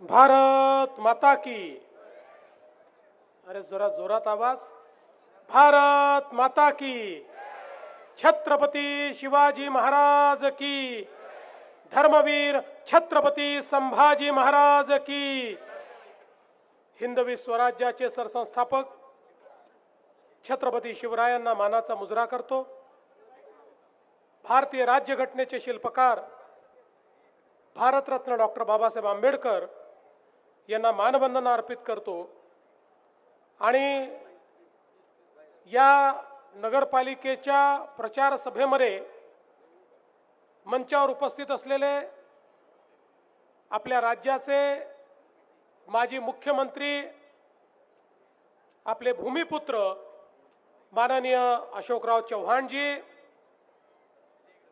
भारत माता की। अरे जरा जोरात आवाज। भारत माता की। छत्रपती शिवाजी महाराज की। धर्मवीर छत्रपती संभाजी महाराज की। हिंदवी स्वराज्याचे सरसंस्थापक छत्रपती शिवरायांना मानाचा मुजरा करतो। भारतीय राज्यघटनेचे शिल्पकार भारतरत्न डॉक्टर बाबासाहेब आंबेडकर यांना मानवंदना अर्पित करतो। आणि या नगरपालिकेच्या प्रचार सभेमध्ये मंचावर उपस्थित असलेले आपल्या राज्याचे माजी मुख्यमंत्री आपले भूमिपुत्र माननीय अशोकराव चव्हाणजी,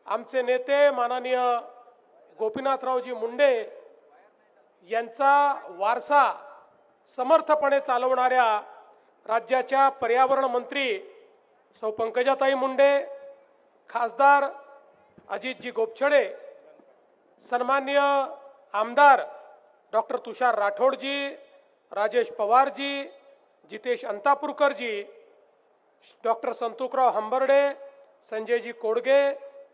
आमचे नेते माननीय गोपीनाथरावजी मुंडे यांचा वारसा समर्थपणे चालवणाऱ्या राज्याच्या पर्यावरण मंत्री सौ पंकजाताई मुंडे, खासदार अजितजी गोपछडे, सन्माननीय आमदार डॉक्टर तुषार राठोडजी, राजेश पवारजी, जितेश अंतापूरकरजी, डॉक्टर संतोकराव हंबर्डे, संजयजी कोडगे,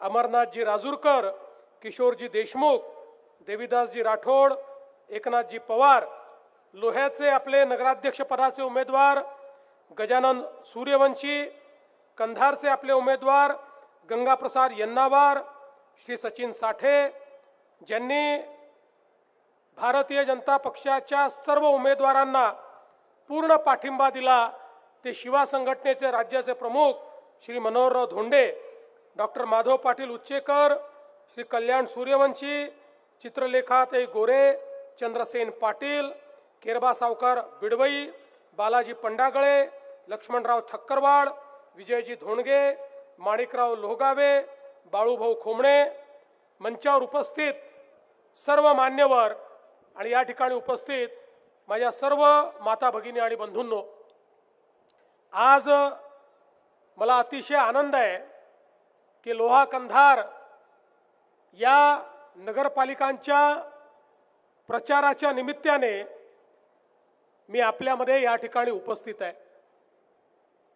अमरनाथजी राजूरकर, किशोरजी देशमुख, देवीदासजी राठोड, एकनाथजी पवार, लोह्याचे आपले नगराध्यक्ष पदाचे उमेदवार गजानन सूर्यवंशी, कंधारचे आपले उमेदवार गंगाप्रसाद यन्नावार, श्री सचिन साठे, ज्यांनी भारतीय जनता पक्षाच्या सर्व उमेदवारांना पूर्ण पाठिंबा दिला, ते शिवा संघटनेचे राज्याचे प्रमुख श्री मनोहरराव धोंडे, डॉक्टर माधव पाटील उच्चेकर, श्री कल्याण सूर्यवंशी, चित्रलेखाताई गोरे, चंद्रसेन पाटील, केरबा सावकार बिडवई, बालाजी पंडागळे, लक्ष्मणराव ठक्करवाड, विजयजी धोंडगे, माणिकराव लोहगावे, बाळूभाऊ खोमणे, मंचावर उपस्थित सर्व मान्यवर आणि या ठिकाणी उपस्थित माझ्या सर्व माता भगिनी आणि बंधूंनो, आज मला अतिशय आनंद आहे की लोहा कंधार या नगरपालिकांच्या प्रचाराच्या निमित्ताने मी आपल्यामध्ये या ठिकाणी उपस्थित आहे।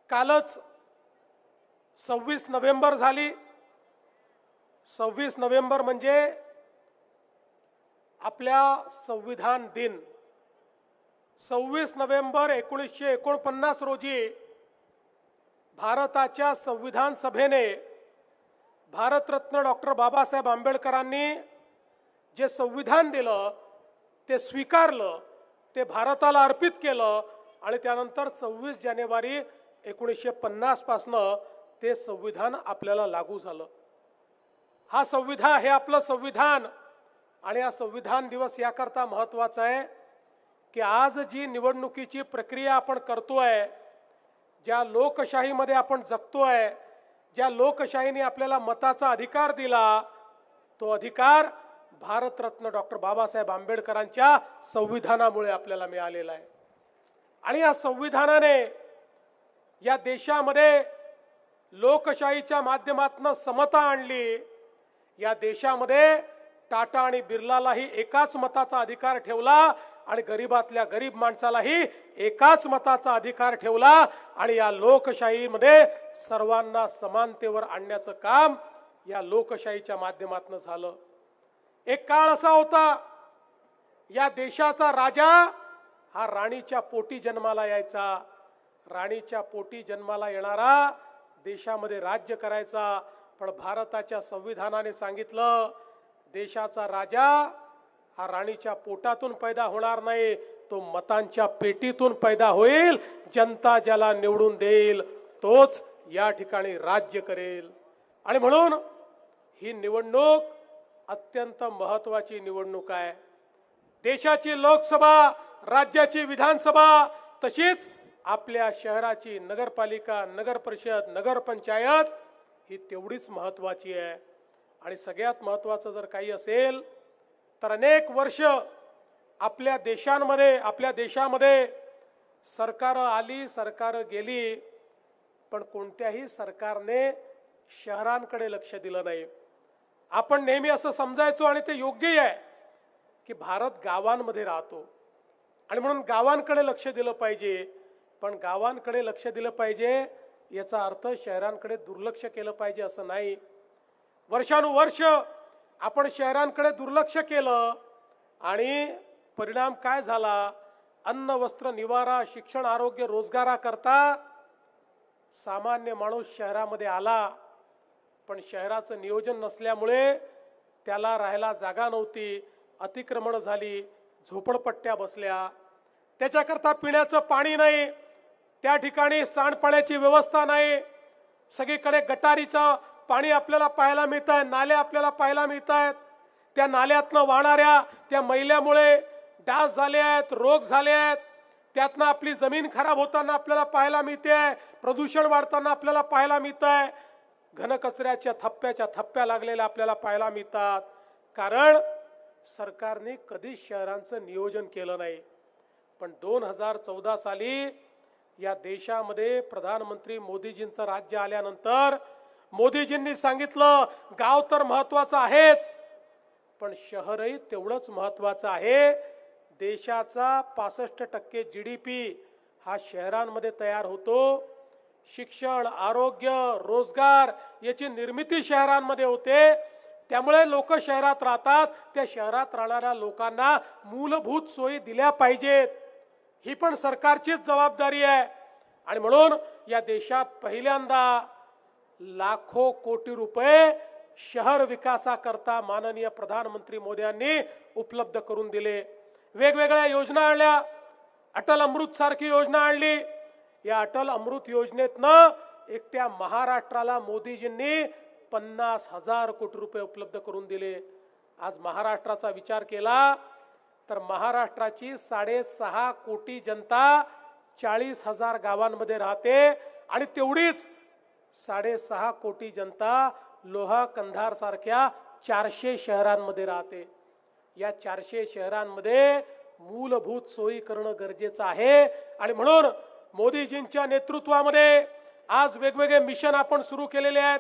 कालच 26 नोव्हेंबर झाली। 26 नोव्हेंबर म्हणजे आपल्या संविधान दिन। 26 नोव्हेंबर 1949 रोजी भारताच्या संविधान सभेने भारतरत्न डॉक्टर बाबासाहेब आंबेडकरांनी जे संविधान दिलं ते स्वीकारलं, ते भारताला अर्पित केलं आणि त्यानंतर 26 जानेवारी 1950 पासनं ते संविधान आपल्याला लागू झालं। हा संविधान हे आपलं संविधान आणि हा संविधान दिवस याकरता महत्त्वाचा आहे की आज जी निवडणुकीची प्रक्रिया आपण करतोय, ज्या लोकशाहीमध्ये आपण जगतोय, ज्या लोकशाहीने आपल्याला मताचा अधिकार दिला, तो अधिकार भारतरत्न डॉक्टर बाबासाहेब आंबेडकरांच्या संविधानामुळे आपल्याला मिळालेला आहे। आणि या संविधानाने या देशामध्ये लोकशाहीच्या माध्यमातून समता आणली। या देशामध्ये टाटा आणि बिर्लालाही एकाच मताचा अधिकार ठेवला आणि गरीबातल्या गरीब माणसालाही एकाच मताचा अधिकार ठेवला आणि या लोकशाहीमध्ये सर्वांना समानतेवर आणण्याचं काम या लोकशाहीच्या माध्यमातून झालं। एक काळ असा होता, या देशाचा राजा हा राणीच्या पोटी जन्माला यायचा। राणीच्या पोटी जन्माला येणारा देशामध्ये राज्य करायचा। पण भारताच्या संविधानाने सांगितलं, देशाचा राजा हा राणीच्या पोटातून पैदा होणार नाही, तो मतांच्या पेटीतून पैदा होईल। जनता ज्याला निवडून देईल तोच या ठिकाणी राज्य करेल। आणि म्हणून ही निवडणूक अत्यंत महत्त्वाची निवडणूक आहे। देशाची लोकसभा, राज्याची विधानसभा, तशीच आपल्या शहराची नगरपालिका, नगरपरिषद, नगरपंचायत ही तेवढीच महत्त्वाची आहे। आणि सगळ्यात महत्त्वाचं जर काही असेल तर अनेक वर्ष आपल्या देशामध्ये सरकार आली, सरकार गेली, पण कोणत्याही सरकारने शहरांकडे लक्ष दिलं नाही। आपण नेहमी असं समजायचो आणि ते योग्यही आहे की भारत गावांमध्ये राहतो आणि म्हणून गावांकडे लक्ष दिलं पाहिजे. पण गावांकडे लक्ष दिलं पाहिजे याचा अर्थ शहरांकडे दुर्लक्ष केलं पाहिजे असं नाही. वर्षानुवर्ष आपण शहरांकडे दुर्लक्ष केलं आणि परिणाम काय झाला? अन्न वस्त्र निवारा शिक्षण आरोग्य रोजगाराकरता सामान्य माणूस शहरामध्ये आला, पण शहराचं नियोजन नसल्यामुळे त्याला राहायला जागा नव्हती, अतिक्रमण झाली, झोपडपट्ट्या बसल्या, त्याच्याकरता पिण्याचं पाणी नाही, त्या ठिकाणी सांडपाण्याची व्यवस्था नाही, सगळीकडे गटारीचं पाणी आपल्याला पाहायला मिळत आहे, नाले आपल्याला पाहायला मिळत आहेत, त्या नाल्यातनं वाहणाऱ्या त्या मैल्यामुळे डास झाले आहेत, रोग झाले आहेत, त्यातनं आपली जमीन खराब होताना आपल्याला पाहायला मिळते, प्रदूषण वाढताना आपल्याला पाहायला मिळत आहे, घनकचऱ्याच्या थप्प्या लागलेल्या आपल्याला पाहायला मिळतात. कारण सरकारने कधीच शहरांचं नियोजन केलं नाही. पण 2014 साली या देशामध्ये प्रधानमंत्री मोदीजींचं राज्य आल्यानंतर मोदीजींनी सांगितलं गाव तर महत्वाचं आहेच, पण शहरही तेवढंच महत्वाचं आहे. देशाचा 65% GDP हा शहरांमध्ये तयार होतो. शिक्षण आरोग्य रोजगार याची निर्मिती शहरांमध्ये होते. त्यामुळे लोक शहरात राहतात. त्या शहरात राहणाऱ्या लोकांना मूलभूत सोयी दिल्या पाहिजेत, ही पण सरकारचीच जबाबदारी आहे. आणि म्हणून या देशात पहिल्यांदा लाखो कोटी रुपये शहर विकासाकरता माननीय प्रधानमंत्री मोदींनी उपलब्ध करून दिले. वेगवेगळ्या योजना आणल्या. अटल अमृत सारखी योजना आणली. या अटल अमृत योजनेतनं एकट्या महाराष्ट्राला मोदीजींनी 50,000 कोटी रुपये उपलब्ध करून दिले. आज महाराष्ट्राचा विचार केला तर महाराष्ट्राची 6.5 कोटी जनता 40,000 गावांमध्ये राहते आणि तेवढीच 6.5 कोटी जनता लोहा कंधार सारख्या 400 शहरांमध्ये राहते. या 400 शहरांमध्ये मूलभूत सोयी करणं गरजेचं आहे. आणि म्हणून मोदीजींच्या नेतृत्वामध्ये आज वेगवेगळे मिशन आपण सुरू केलेले आहेत.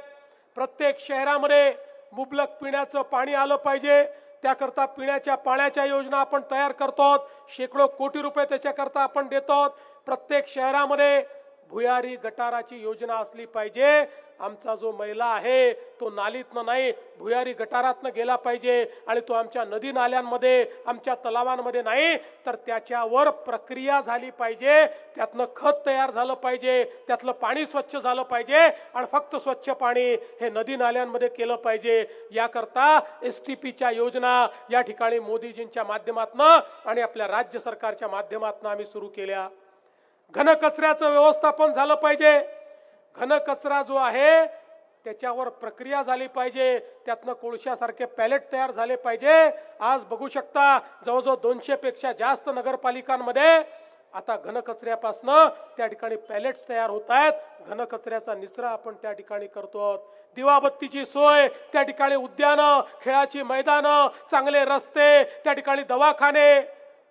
प्रत्येक शहरामध्ये मुबलक पिण्याचं पाणी आलं पाहिजे, त्याकरता पिण्याच्या पाण्याच्या योजना आपण तयार करतो. शेकडो कोटी रुपये त्याच्याकरता आपण देतो. प्रत्येक शहरामध्ये भुयारी गटाराची योजना असली पाहिजे. आमचा जो मैला आहे तो नालीतनं नाही भुयारी गटारातनं गेला पाहिजे आणि तो आमच्या नदी नाल्यांमध्ये आमच्या तलावांमध्ये नाही तर त्याच्यावर प्रक्रिया झाली पाहिजे. त्यातनं खत तयार झालं पाहिजे, त्यातलं पाणी स्वच्छ झालं पाहिजे आणि फक्त स्वच्छ पाणी हे नदी नाल्यांमध्ये केलं पाहिजे. याकरता STPच्या योजना या ठिकाणी मोदीजींच्या माध्यमातून आणि आपल्या राज्य सरकारच्या माध्यमातून आम्ही सुरू केल्या. घनकचऱ्याचं व्यवस्थापन झालं पाहिजे. घनकचरा जो आहे त्याच्यावर प्रक्रिया झाली पाहिजे. त्यातनं कोळशासारखे पॅलेट तयार झाले पाहिजे. आज बघू शकता जवळजवळ 200 पेक्षा जास्त नगरपालिकांमध्ये आता घनकचऱ्यापासनं त्या ठिकाणी पॅलेट्स तयार होत आहेत. घनकचऱ्याचा निचरा आपण त्या ठिकाणी करतो. दिवाबत्तीची सोय, त्या ठिकाणी उद्यानं, खेळाची मैदानं, चांगले रस्ते, त्या ठिकाणी दवाखाने,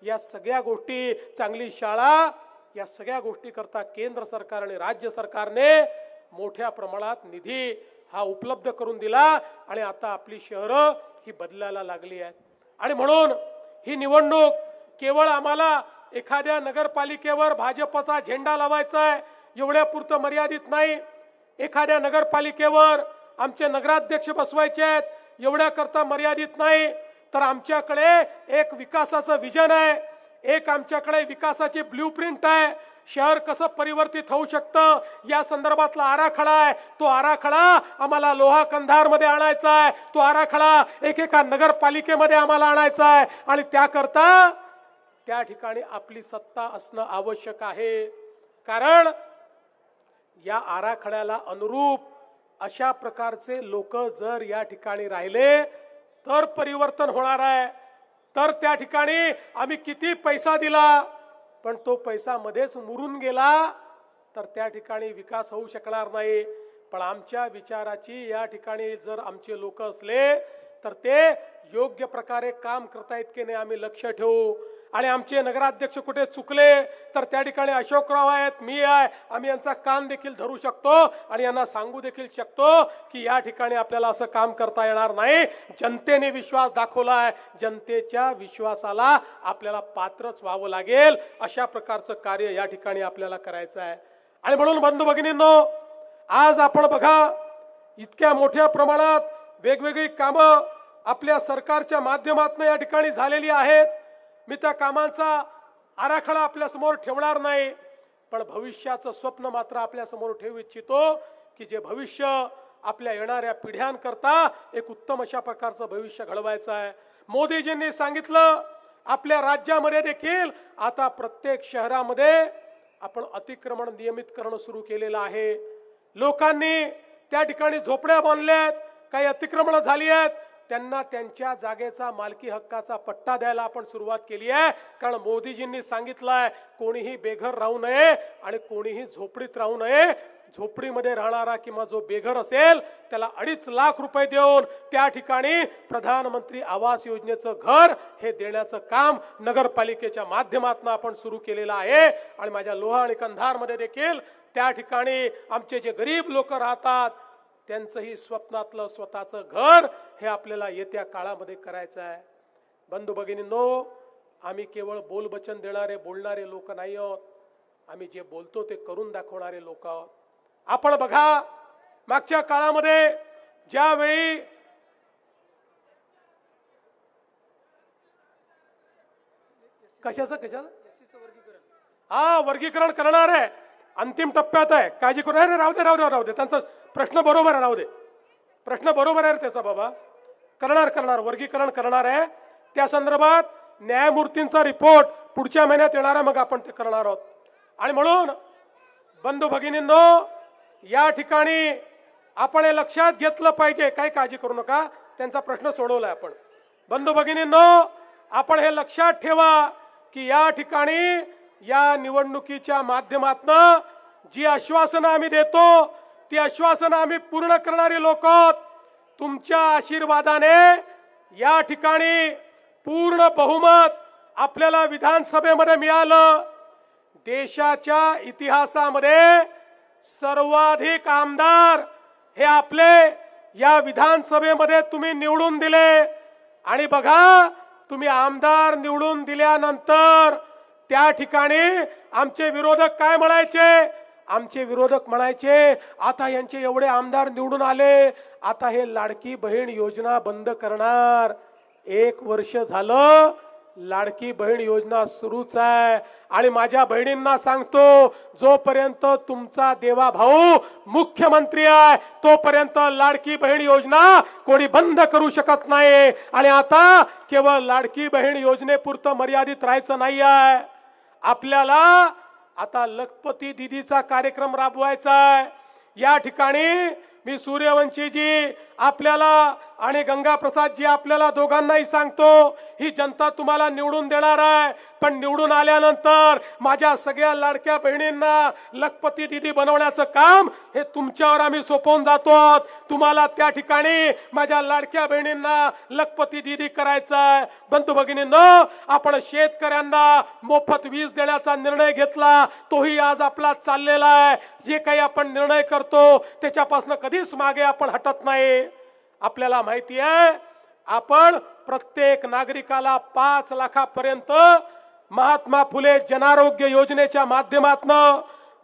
या सगळ्या गोष्टी, चांगली शाळा, या सगळ्या गोष्टी करता केंद्र सरकार आणि राज्य सरकारने मोठ्या प्रमाणात निधी हा उपलब्ध करून दिला आणि आता आपली शहरं ही बदलायला लागली आहेत. आणि म्हणून ही निवडणूक केवळ आम्हाला एखाद्या नगरपालिकेवर भाजपचा झेंडा लावायचा आहे एवढ्यापुरतं मर्यादित नाही. एखाद्या नगरपालिकेवर आमचे नगराध्यक्ष बसवायचे आहेत एवढ्याकरता मर्यादित नाही, तर आमच्याकडे एक विकासाचं विजन आहे, एक आमच्याकडे विकासाची ब्ल्यूप्रिंट आहे. शहर कसं परिवर्तित होऊ शकतं या संदर्भातला आराखडा आहे. तो आराखडा आम्हाला लोहा कंधारमध्ये आणायचा आहे. तो आराखडा एकेका नगरपालिकेमध्ये आम्हाला आणायचा आहे आणि त्याकरता त्या ठिकाणी आपली सत्ता असणं आवश्यक आहे. कारण या आराखड्याला अनुरूप अशा प्रकारचे लोक जर या ठिकाणी राहिले तर परिवर्तन होणार आहे. तर त्या ठिकाणी आम्ही किती पैसा दिला पण तो पैसा मध्येच मुरून गेला तर त्या ठिकाणी विकास होऊ शकणार नाही. पण आमच्या विचाराची या ठिकाणी जर आमचे लोक असले तर ते योग्य प्रकारे काम करतायत की नाही आम्ही लक्ष ठेवू. आणि आमचे नगराध्यक्ष कुठे चुकले तर त्या ठिकाणी अशोकराव आहेत, मी आहे, आम्ही यांचा कान देखील धरू शकतो आणि यांना सांगू देखील शकतो की या ठिकाणी आपल्याला असं काम करता येणार नाही. जनतेने विश्वास दाखवलाय, जनतेच्या विश्वासाला आपल्याला पात्रच व्हावं लागेल. अशा प्रकारचं कार्य या ठिकाणी आपल्याला करायचं आहे. आणि म्हणून बंधू भगिनींनो, आज आपण बघा इतक्या मोठ्या प्रमाणात वेगवेगळी कामं आपल्या सरकारच्या माध्यमातून या ठिकाणी झालेली आहेत. मी त्या कामांचा आराखडा आपल्या समोर ठेवणार नाही, पण भविष्याचं स्वप्न मात्र आपल्या समोर ठेवू इच्छितो की जे भविष्य आपल्या येणाऱ्या पिढ्यांकरता एक उत्तम अशा प्रकारचं भविष्य घडवायचं आहे. मोदीजींनी सांगितलं आपल्या राज्यामध्ये देखील आता प्रत्येक शहरामध्ये आपण अतिक्रमण नियमित करणं सुरू केलेलं आहे. लोकांनी त्या ठिकाणी झोपड्या बांधल्यात, काही अतिक्रमण झाली आहेत, त्यांना त्यांच्या जागेचा मालकी हक्काचा पट्टा द्यायला आपण सुरुवात केली आहे. कारण मोदीजींनी सांगितलंय कोणीही बेघर राहू नये आणि कोणीही झोपडीत राहू नये. झोपडीमध्ये राहणारा किंवा जो बेघर असेल त्याला 2.5 लाख रुपये देऊन त्या ठिकाणी प्रधानमंत्री आवास योजनेचं घर हे देण्याचं काम नगरपालिकेच्या माध्यमातून आपण सुरू केलेलं आहे. आणि माझ्या लोहा आणि कंधारमध्ये देखील त्या ठिकाणी आमचे जे गरीब लोक राहतात त्यांचंही स्वप्नातलं स्वतःचं घर हे आपल्याला येत्या काळामध्ये करायचं आहे. बंधू भगिनींनो, आम्ही केवळ बोलबचन देणारे बोलणारे लोक नाही आहोत, आम्ही जे बोलतो ते करून दाखवणारे लोक आहोत. आपण बघा मागच्या काळामध्ये ज्यावेळी कशाचं वर्गीकरण करणार आहे, अंतिम टप्प्यात आहे, काळजी करू नये. राहू दे त्यांचा प्रश्न बरोबर आहे, राहू दे, प्रश्न बरोबर आहे त्याचा बाबा. करणार वर्गीकरण करणार आहे. त्या संदर्भात न्यायमूर्तींचा रिपोर्ट पुढच्या महिन्यात येणार आहे, मग आपण ते करणार आहोत. आणि म्हणून बंधू भगिनींनो, या ठिकाणी आपण हे लक्षात घेतलं पाहिजे, काही काळजी करू नका, त्यांचा प्रश्न सोडवलाय आपण. बंधू भगिनींनो, आपण हे लक्षात ठेवा की या ठिकाणी या निवडणुकीच्या माध्यमातून जी आश्वासनं आम्ही देतो ती आश्वासनं आम्ही पूर्ण करणारे लोक आहोत. तुमच्या आशीर्वादाने या ठिकाणी पूर्ण बहुमत आपल्याला विधानसभेमध्ये मिळालं. देशाच्या इतिहासामध्ये सर्वाधिक आमदार हे आपले या विधानसभेमध्ये तुम्ही निवडून दिले. आणि बघा, तुम्ही आमदार निवडून दिल्यानंतर त्या ठिकाणी आमचे विरोधक काय म्हणायचे? आमचे विरोधक म्हणायचे आता यांचे एवढे आमदार निवडून आले, आता हे लाडकी बहीण योजना बंद करणार. 1 वर्ष झालं लाडकी बहीण योजना सुरूच आहे. आणि माझ्या बहिणींना सांगतो, जोपर्यंत तुमचा देवा भाऊ मुख्यमंत्री आहे तोपर्यंत लाडकी बहीण योजना कोणी बंद करू शकत नाही. आणि आता केवळ लाडकी बहीण योजनेपुरतं मर्यादित राहायचं नाही आहे, आपल्याला आता लखपती दीदीचा कार्यक्रम राबवायचा आहे. या ठिकाणी मी सूर्यवंशीजी आपल्याला आणि गंगाप्रसादजी आपल्याला दोघांनाही सांगतो, ही जनता तुम्हाला निवडून देणार आहे, पण निवडून आल्यानंतर माझ्या सगळ्या लाडक्या बहिणींना लखपती दीदी बनवण्याचं काम हे तुमच्यावर आम्ही सोपवून जातो. तुम्हाला त्या ठिकाणी माझ्या लाडक्या बहिणींना लखपती दीदी करायचं आहे. बंधू भगिनींनो, आपण शेतकऱ्यांना मोफत वीज देण्याचा निर्णय घेतला, तोही आज आपला चाललेला आहे. जे काही आपण निर्णय करतो त्याच्यापासून कधीच मागे आपण हटत नाही. आपल्याला माहिती आहे, आपण प्रत्येक नागरिकाला 5 लाखापर्यंत महात्मा फुले जनारोग्य योजनेच्या माध्यमातून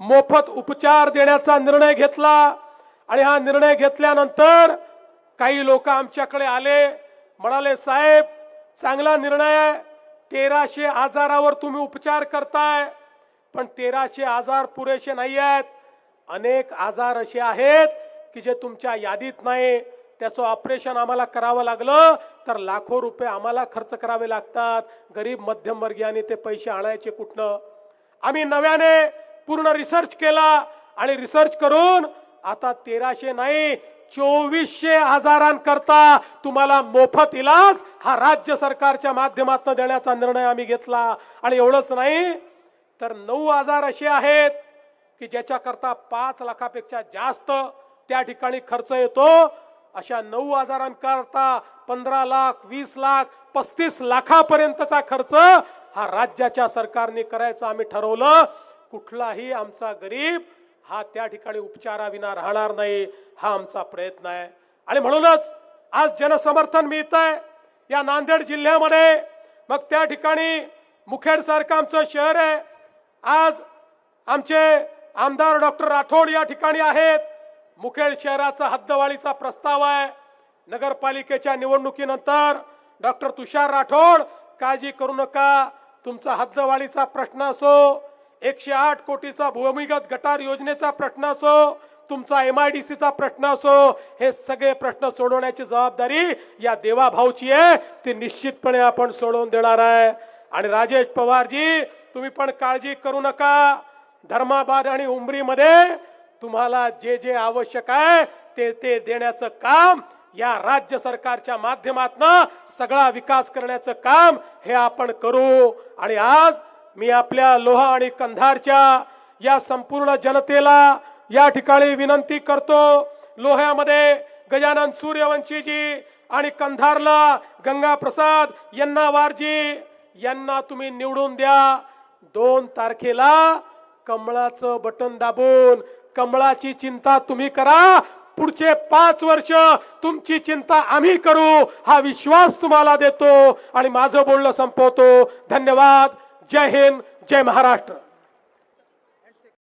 मोफत उपचार देण्याचा निर्णय घेतला. आणि हा निर्णय घेतल्यानंतर काही लोक आमच्याकडे आले, म्हणाले साहेब चांगला निर्णय आहे, 1300 आजारावर तुम्ही उपचार करताय, पण 1300 आजार पुरेसे नाही आहेत. अनेक आजार असे आहेत की जे तुमच्या यादीत नाही. त्याचं ऑपरेशन आम्हाला करावं लागलं तर लाखो रुपये आम्हाला खर्च करावे लागतात. गरीब मध्यमवर्गीयांनी ते पैसे आणायचे कुठनं? आम्ही नव्याने पूर्ण रिसर्च केला आणि रिसर्च करून आता 1300 नाही 2400 आजारांकरता तुम्हाला मोफत इलाज हा राज्य सरकारच्या माध्यमातून देण्याचा निर्णय आम्ही घेतला. आणि एवढंच नाही तर 9 आजार असे आहेत की ज्याच्याकरता 5 लाखापेक्षा जास्त त्या ठिकाणी खर्च येतो. अशा 9 आजारांकरता 15 लाख, 20 लाख, 35 लाखापर्यंतचा खर्च हा राज्याच्या सरकारने करायचं आम्ही ठरवलं. कुठलाही आमचा गरीब हा त्या ठिकाणी उपचाराविना राहणार नाही, हा आमचा प्रयत्न आहे. आणि म्हणूनच आज जनसमर्थन मिळतंय या नांदेड जिल्ह्यामध्ये. मग त्या ठिकाणी मुखेड सारखं आमचं शहर आहे. आज आमचे आमदार डॉक्टर राठोड या ठिकाणी आहेत. मुखेड शहराचा हद्दवाढीचा प्रस्ताव आहे. नगरपालिकेच्या निवडणुकीनंतर डॉक्टर तुषार राठोड काळजी करू नका, तुमचा हद्दवाढीचा प्रश्न असो, 108 कोटीचा भूमिगत गटार योजनेचा प्रश्न असो, तुमचा MIDCचा प्रश्न असो, हे सगळे प्रश्न सोडवण्याची जबाबदारी या देवाभाऊची आहे. ती निश्चितपणे आपण सोडवून देणार आहे. आणि राजेश पवारजी, तुम्ही पण काळजी करू नका. धर्माबाद आणि उमरीमध्ये तुम्हाला जे जे आवश्यक आहे ते देण्याचं काम या राज्य सरकारच्या माध्यमातून सगळा विकास करण्याचं काम हे आपण करू. आणि आज मी आपल्या लोहा आणि कंधारच्या या संपूर्ण जनतेला या ठिकाणी विनंती करतो. लोह्यामध्ये गजानन सूर्यवंशीजी आणि कंधारला गंगाप्रसाद यन्नावारजी यांना तुम्ही निवडून द्या. 2 तारखेला कमळाचं बटन दाबून कमळाची चिंता तुम्ही करा. पुढचे 5 वर्ष तुमची चिंता आम्ही करू, हा विश्वास तुम्हाला देतो. आणि माझं बोलणं संपवतो. धन्यवाद. जय हिंद, जय महाराष्ट्र.